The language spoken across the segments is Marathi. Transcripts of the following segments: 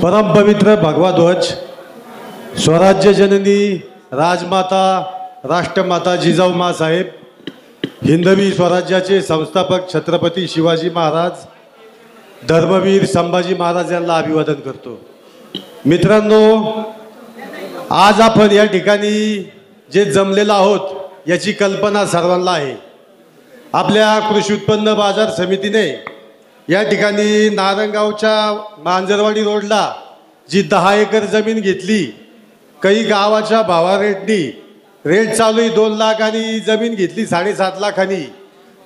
परमपवित्र भगवा ध्वज, स्वराज्य जननी राजमाता राष्ट्रमाता जिजाऊ साहेब, हिंदवी स्वराज्याचे संस्थापक छत्रपती शिवाजी महाराज, धर्मवीर संभाजी महाराज यांना अभिवादन करतो। मित्रांनो, आज आपण या ठिकाणी जे जमलेलो आहोत याची कल्पना सर्वांना आहे। आपल्या कृषी उत्पन्न बाजार समितीने या ठिकाणी नारंगावच्या मांजरवाडी रोडला जी 10 एकर जमीन घेतली, काही गावाच्या भावा रेट चालू आहे 2 लाख आणि जमीन घेतली 7.5 लाखांनी,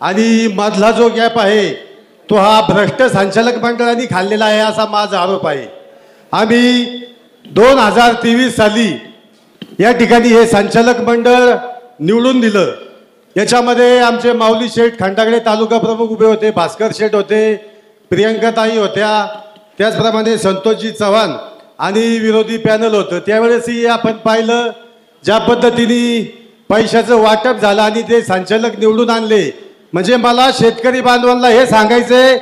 आणि मधला जो गॅप आहे तो हा भ्रष्ट संचालक मंडळाने खाल्लेला आहे असा माझा आरोप आहे। आम्ही 2023 साली या ठिकाणी हे संचालक मंडळ निवडून दिलं। याच्यामध्ये आमचे माऊली शेठ खंडागळे तालुका प्रमुख उभे होते, भास्कर शेठ होते, प्रियंकाताई होत्या, त्याचप्रमाणे संतोषजी चव्हाण आणि विरोधी पॅनल होतं। त्यावेळेसही आपण पाहिलं ज्या पद्धतीने पैशाचं वाटप झालं आणि ते संचालक निवडून आणले। म्हणजे मला शेतकरी बांधवांना हे सांगायचंय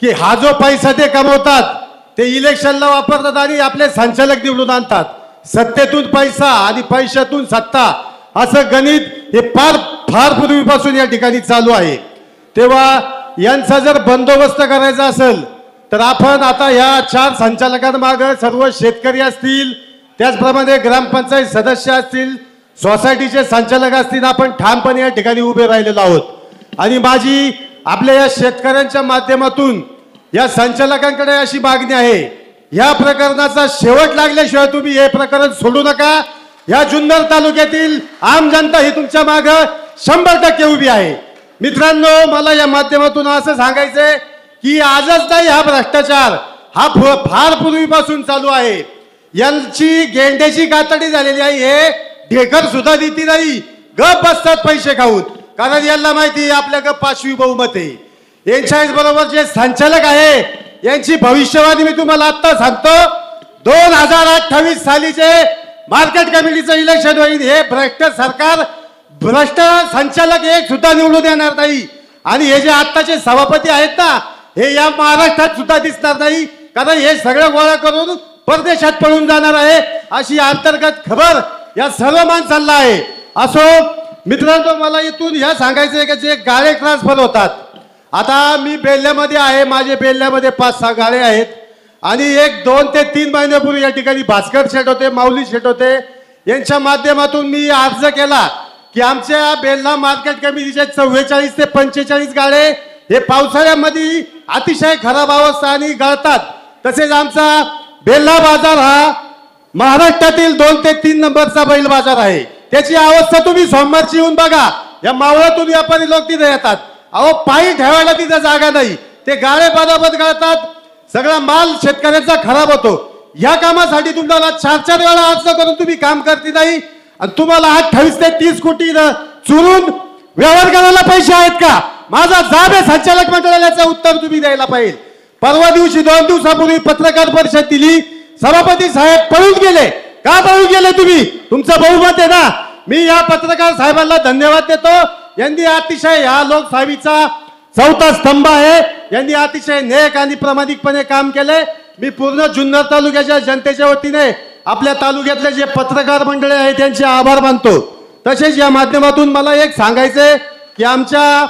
की हा जो पैसा ते कमवतात ते इलेक्शनला वापरतात आणि आपले संचालक निवडून आणतात। सत्तेतून पैसा आणि पैशातून सत्ता असं गणित हे फार पूर्वीपासून या ठिकाणी चालू आहे। तेव्हा यांचा जर बंदोबस्त करायचा असेल तर आपण आता या 4 संचालकांमागे सर्व शेतकरी असतील, त्याचप्रमाणे ग्रामपंचायत सदस्य असतील, सोसायटीचे संचालक असतील, आपण ठामपणे या ठिकाणी उभे राहिलेलो आहोत। आणि माझी आपल्या या शेतकऱ्यांच्या माध्यमातून या संचालकांकडे अशी मागणी आहे, या प्रकरणाचा शेवट लागल्याशिवाय तुम्ही हे प्रकरण सोडू नका। या जुन्नर तालुक्यातील आम जनता ही तुमच्या मागे 100% उभी आहे। मित्रांनो, मला या माध्यमातून असं सांगायचंय की आजच नाही, हा भ्रष्टाचार हा फार पूर्वीपासून चालू आहे। यांची गेंड्याची कातडी झालेली आहे, हे ढेकर सुद्धा देती नाही, गप बसतात पैसे खाऊन, कारण यांना माहिती आपल्या गप 5वी बहुमत आहे। यांच्या बरोबर जे संचालक आहे यांची भविष्यवाणी मी तुम्हाला आता सांगतो। 2028 सालीचे मार्केट कमिटीचं इलेक्शन होईल, हे भ्रष्ट सरकार, भ्रष्ट संचालक एक सुद्धा निवडून येणार नाही। आणि हे जे आत्ताचे सभापती आहेत ना, हे या महाराष्ट्रात सुद्धा दिसणार नाही, कारण हे सगळं गोळा करून परदेशात पळून जाणार आहे अशी अंतर्गत खबर या सर्व माणसांना आहे। असो मित्रांनो, मला इथून ह्या सांगायचं आहे की जे गाळे ट्रान्सफर होतात, आता मी बेल्ल्यामध्ये आहे, माझे बेल्ल्यामध्ये 5-6 गाळे आहेत, आणि 1, 2 ते 3 महिन्यापूर्वी या ठिकाणी भास्कर शेठ होते, माऊली शेठ होते, यांच्या माध्यमातून मी अर्ज केला की आमच्या बेल्ला मार्केट कमिटीचे 44 ते 45 गाळे हे पावसाळ्यामध्ये अतिशय खराब अवस्था आणि गळतात। तसेच आमचा बेल्ला बाजार हा महाराष्ट्रातील 2 ते 3 नंबरचा बैल बाजार आहे। त्याची अवस्था तुम्ही सोमवारची येऊन बघा, या मावळातून व्यापारी लोक तिथे येतात, अहो पायी ठेवायला तिथे जागा नाही, ते गाळे बरोबर गळतात, सगळा माल शेतकऱ्यांचा खराब होतो। या कामासाठी तुम्हाला 4-4 वेळा अर्ज करून तुम्ही काम करते नाही, आणि तुम्हाला 28 ते 30 कोटी चुरून व्यवहार करायला पैसे आहेत का? माझा जाब आहे संचालक मंडळाला, याचं उत्तर तुम्ही द्यायला पाहिजे। परवा दिवशी 2 दिवसापूर्वी पत्रकार परिषद दिली, सभापती साहेब पळून गेले। का पळून गेले तुम्ही? तुमचं बहुमत आहे ना। मी या पत्रकार साहेबांना धन्यवाद देतो, यांनी अतिशय या लोकशाहीचा 4था स्तंभ आहे, यांनी अतिशय नेक आणि प्रामाणिकपणे काम केले। मी पूर्ण जुन्नर तालुक्याच्या जनतेच्या वतीने आपल्या तालुक्यातले जे पत्रकार मंडळी आहेत त्यांचे आभार मानतो। तसेच या माध्यमातून मला एक सांगायचंय की आमच्या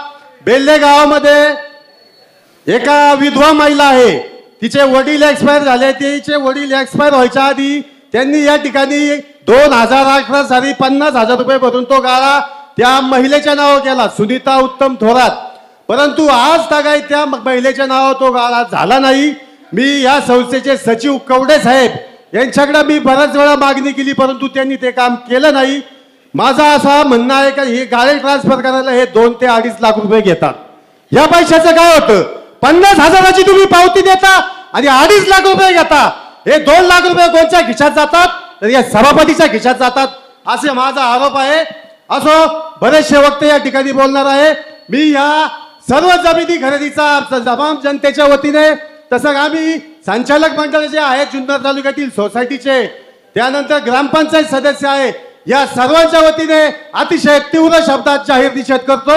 बेल्ले गावामध्ये एका विधवा महिला आहे, तिचे वडील एक्सपायर झाले, तिचे वडील एक्सपायर व्हायच्या आधी त्यांनी या ठिकाणी 2018 साली 50,000 रुपये भरून तो गाळा त्या महिलेच्या नावावर केला, सुनीता उत्तम थोरात। परंतु आज तागाय त्या महिलेच्या नावावर तो गाळा झाला नाही। मी या संस्थेचे सचिव कवडे साहेब यांच्याकडे मी बऱ्याच वेळा मागणी केली, परंतु त्यांनी ते काम केलं नाही। माझा असा म्हणणं आहे की हे गाळे ट्रान्सफर करायला हे 2 ते 2.5 लाख रुपये घेतात। या पैशाचं काय होतं? 50,000ची तुम्ही पावती देता आणि 2.5 लाख रुपये घेता, हे 2 लाख रुपये कोणत्या खिशात जातात? तर या सभापतीच्या खिशात जातात, असे माझा आरोप आहे। असो, बरेचसे वक्ते या ठिकाणी बोलणार आहे। मी या सर्व जमिनी खरेदीचा तमाम जनतेच्या वतीने, तसं आम्ही संचालक मंडळ जे आहे जुन्नर तालुक्यातील सोसायटीचे, त्यानंतर ग्रामपंचायत सदस्य आहे, या सर्वांच्या वतीने अतिशय तीव्र शब्दात जाहीर निषेध करतो।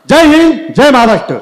जय हिंद, जय महाराष्ट्र।